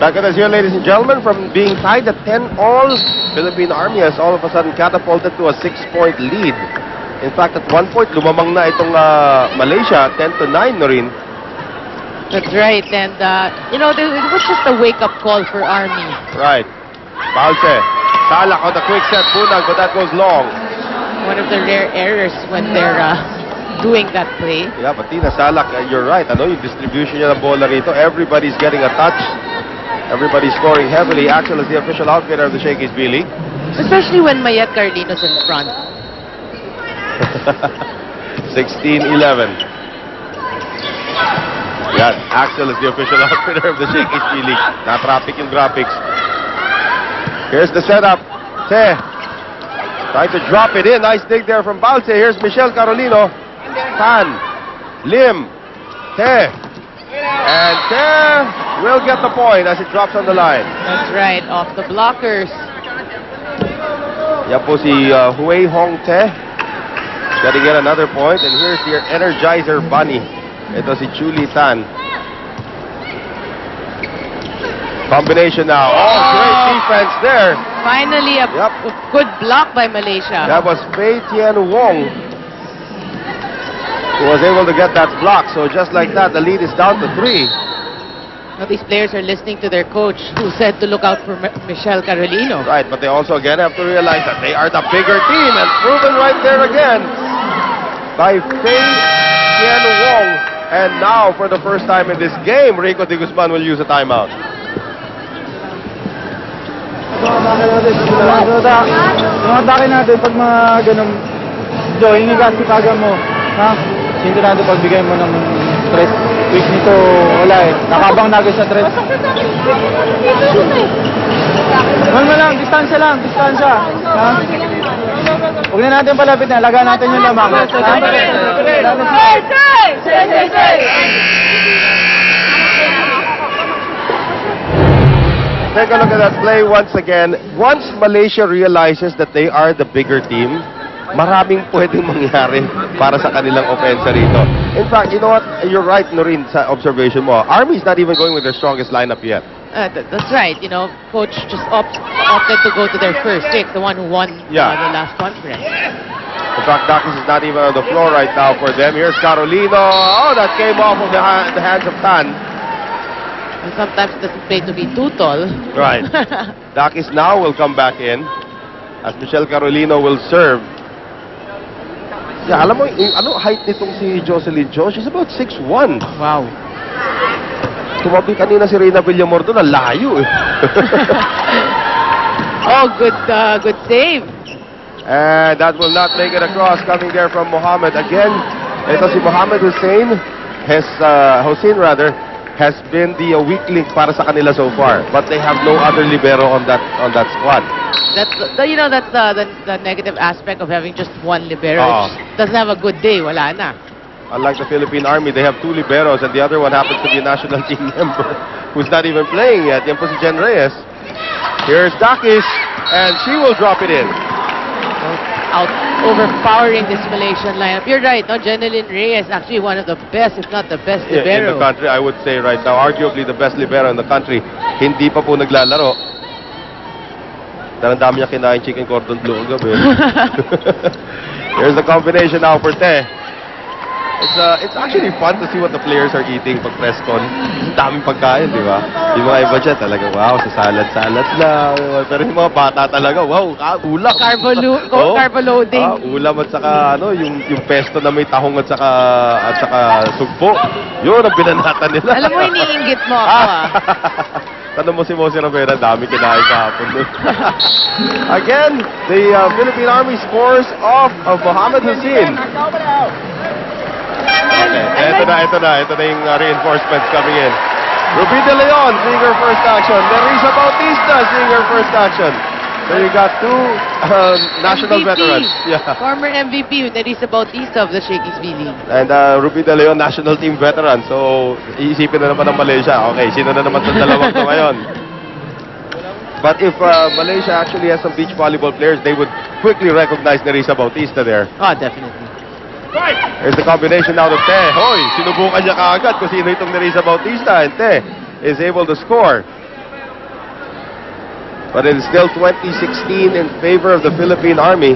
Back at us here, ladies and gentlemen, from being tied at 10-all, Philippine Army has all of a sudden catapulted to a 6-point lead. In fact, at one point, lumamang na itong Malaysia, 10-9, Noreen. That's right, and you know, it was just a wake-up call for Army. Right. Balse, Salak on the quick set, Bunag, but that goes long. One of the rare errors when they're doing that play. Yeah, but Tina Salak, you're right. Ano yung distribution niya ng bola rito? Everybody's getting a touch. Everybody's scoring heavily. Axel is the official outfitter of the Shakey's B-League. Especially when Mayet Carlino's in front. 16-11. Yeah, Axel is the official outfitter of the Shakey's B-League. Na-traffic yung graphics. Here's the setup. Te. Trying to drop it in. Nice dig there from Balse. Here's Michelle Carolino. Tan. Lim. Te. And Te will get the point as it drops on the line. That's right, off the blockers. Yan po si Hui Hong Te. Getting yet another point. And here's your Energizer Bunny. Ito si Julie Tan. Combination now. Oh, great defense there. Finally, a good block by Malaysia. That was Fei Tien Wong who was able to get that block. So just like that, the lead is down to 3. Now these players are listening to their coach who said to look out for Michelle Carolino. Right, but they also again have to realize that they are the bigger team, and proven right there again by Fei Tien Wong. And now, for the first time in this game, Rico de Guzman will use a timeout. Yung atake natin pag mga ganun, hinigasipagan mo, ha? Sintinado pagbigay mo ng stress. Week nito, wala eh. Nakabang na agad sa stress. Malma lang, distansya. Ha? Huwag na natin palapitin, alagaan natin yung lamang. Take a look at that play once again. Once Malaysia realizes that they are the bigger team, maraming pwedeng mangyari para sa kanilang offensa rito. In fact, you know what? You're right, Noreen, sa observation mo. Army's not even going with their strongest lineup yet. That's right. You know, coach just opted to go to their first pick, the one who won the last conference. In fact, Dakis is not even on the floor right now for them. Here's Carolino. Oh, that came off of the hands of Tan. And sometimes it doesn't pay to be too tall. Right. Dakis now will come back in as Michelle Carolino will serve. Yeah, alam mo, ano height nitong si Jocelyn Jo? She's about 6'1". Wow. Tumabi kanina si Reyna Villamor doon, ang layo eh. Oh, good save. And that will not make it across, coming there from Mohammed. Again, ito si Mohammed Hussein, has been the weak link para sa kanila so far. But they have no other libero on that squad. That's the negative aspect of having just one libero. It just doesn't have a good day, wala na. Unlike the Philippine Army, they have 2 liberos, and the other one happens to be a national team member who's not even playing yet. Yan po si Jen Reyes. Here's Dakis, and she will drop it in. Out overpowering this Malaysian lineup. You're right, no? Jeneline Reyes, actually one of the best, if not the best libero. In the country, I would say right now, arguably the best libero in the country. Hindi pa po naglalaro. Dahil ang dami niya kinain chicken cordon bleu gabi. Here's the combination now for Te. It's actually fun to see what the players are eating pag press con. Ang daming pagkain, di ba? Yung mga iba dyan talaga, wow, sa salad lang. Pero yung mga bata talaga, wow, ulam. Carbo loading. Ulam at saka yung pesto na may tahong at saka sugpo. Yun ang binanatan nila. Alam mo, iniinggit mo ako Tanong mo si Mosi Rivera, dami kinain kahapon doon. Again, the Philippine Army scores off of Mohammed Hussein. Okay, ito na yung reinforcements coming in. Ruby De Leon seeing her first action. Nerissa Bautista seeing her first action. So you got 2 national veterans. Yeah. Former MVP Nerissa Bautista of the Shakey's B-League. And Ruby De Leon, national team veteran. So iisipin na naman ng Malaysia. Okay, sino na naman sa dalawang to ngayon? But if Malaysia actually has some beach volleyball players, they would quickly recognize Nerissa Bautista there. Oh, definitely. Here's the combination now to Te. Hoy, sinubukan niya kaagad kung sino itong Nerissa Bautista. And Te is able to score. But it is still 2016 in favor of the Philippine Army.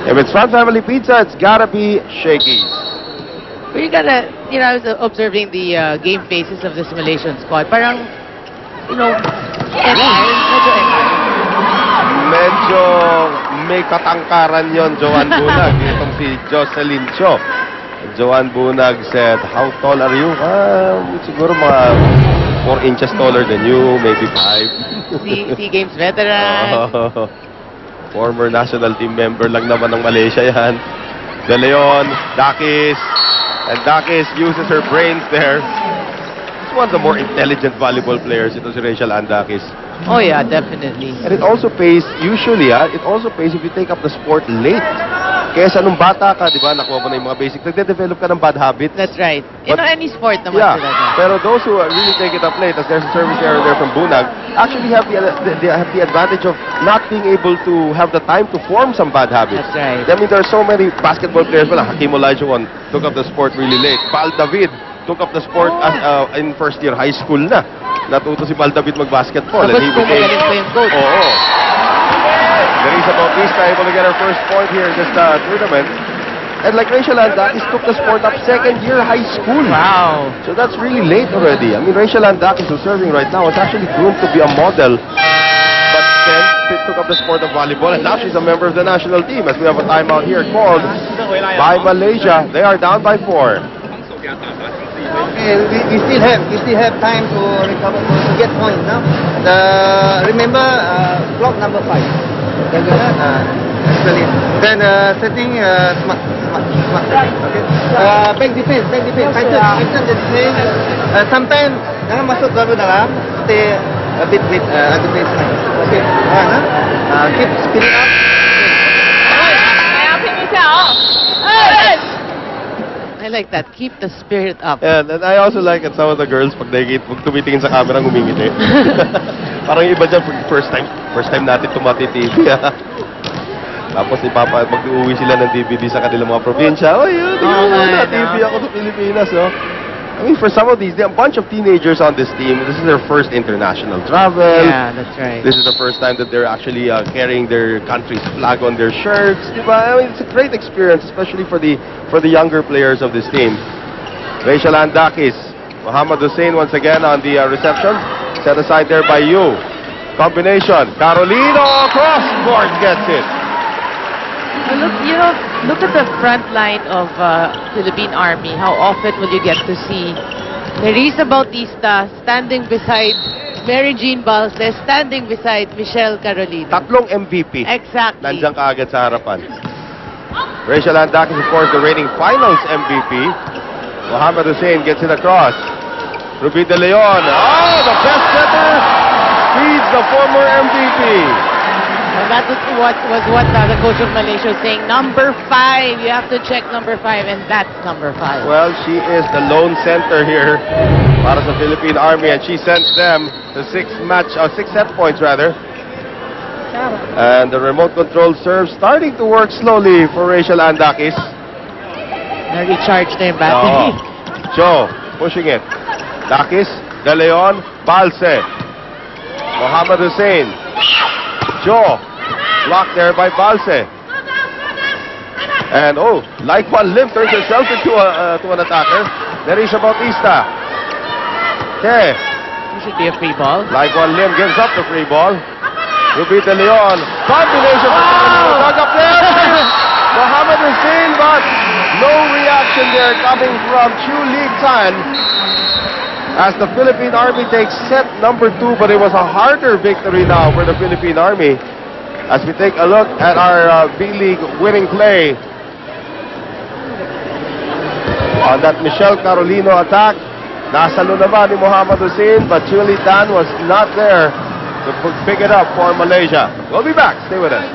If it's Front Family Pizza, it's gotta be Shakey's. But you gotta, I was observing the game faces of this Malaysian squad. Parang, Medyo may katangkaran yon, Joanne Bunag. Itong si Jocelyn Cho. Joanne Bunag said, "How tall are you?" Siguro mga 4 inches taller than you, maybe 5. SEA Games veteran. Former national team member lang naman ng Malaysia yan. De Leon, Dakis. And Dakis uses her brains there. She's one of the more intelligent volleyball players. Ito si Rachel Ann Dakis. Oh yeah, definitely. And it also pays, usually, it also pays if you take up the sport late. Kesa nung bata ka, di ba, nakuha mo na yung mga basic, nagde-develop ka ng bad habits. That's right. But- Any sport naman Yeah, sila na. pero those who really take it up late, as there's a service error there from Bunag, actually have they have the advantage of not being able to have the time to form some bad habits. That's right. I mean, there are so many basketball players. Well, Hakim Olajuwon took up the sport really late. Bal David took up the sport in first year high school na. Natuto si Bal David mag-basketball. Tapos kung magaling pa yung coach. Oo. Teresa Bautista able to get her first point here in this tournament. And like Rachel Andakis took the sport up second year high school. Wow. So that's really late already. I mean, Rachel Andakis, who's serving right now, is actually groomed to be a model. But then, she took up the sport of volleyball, and now she's a member of the national team, as we have a timeout here called by Malaysia. They are down by 4. Okay, we still have time to recover, to get points now. Remember, block number 5. Actually, then setting smart. Okay. Back defense. Tighten the defense. Sometimes jangan masuk terlalu dalam. Stay a bit at the baseline. Okay. Keep spinning up. I like that. Keep the spirit up. And I also like it, some of the girls, pag tumitingin sa camera, ngumingiti. Parang iba dyan, first time natin tumati-TV. Tapos ni Papa, mag-uwi sila ng DVD sa kanilang mga probinsya. Oh, yun, TV ako sa Pilipinas, no? I mean, for some of these, there are a bunch of teenagers on this team. This is their first international travel. Yeah, that's right. This is the first time that they're actually carrying their country's flag on their shirts. Diba? I mean, it's a great experience, especially for the younger players of this team. Rachel Andakis, Muhammad Hussein once again on the reception. Set aside there by you. Combination. Carolino cross-court gets it. Look at the front line of Philippine Army. How often will you get to see Teresa Bautista standing beside Mary Jean Balse, standing beside Michelle Carolina? Tatlong MVP. Exactly. Nandiyan kaagad sa harapan. Rachel Andakis, of course, the reigning finals MVP. Muhammad Hussein gets it across. Ruby De Leon. Oh, the best setter feeds the former MVP. And that was what the coach of Malaysia was saying. Number 5. You have to check number 5, and that's number 5. Well, she is the lone center here para sa Philippine Army, and she sent them the 6 set points rather. And the remote control serve starting to work slowly for Rachel Andakis. Na-recharge na yung battery. Joe pushing it. Dakis, De Leon, Balse, Muhammad Hussein. Joe, blocked there by Balse. And Like Wan Lim turns herself into an attacker. Teresa Bautista. Okay. It should be a free ball. Like Wan Lim gives up the free ball. Ruby De Leon. Combination. Dug up there. Muhammad Hussein, but no reaction there coming from Chu Lee Tan. As the Philippine Army takes set number 2, but it was a harder victory now for the Philippine Army. As we take a look at our B-League winning play. On that Michelle Carolino attack, nasalo naman ni Muhammad Hussein, but Chu Lee Tan was not there to pick it up for Malaysia. We'll be back. Stay with us.